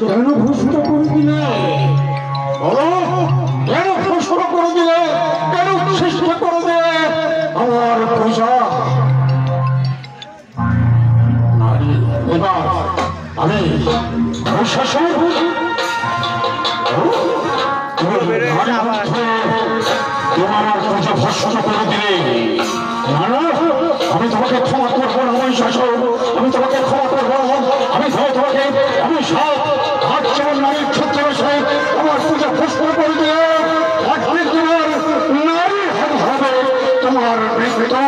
কেন ঘোষণা করে দিলে বলো, কেন ঘোষণা করে দিলে, কেন চেষ্টা করে দিলে আমার পূজা? নারী এবার আমি প্রশাসন তোমার পূজা ভর্ষণ করে দিলে আমি তোমাকে ক্ষমা করবো না। আমি শাসক, আমি তোমাকে ক্ষমা করবো। আমি তোমাকে আমি সব আটজন নারীর ক্ষেত্রে আমার পূজা ভর্ষণ করে দিলে তোমার নারী হবে তোমার মৃত্যু।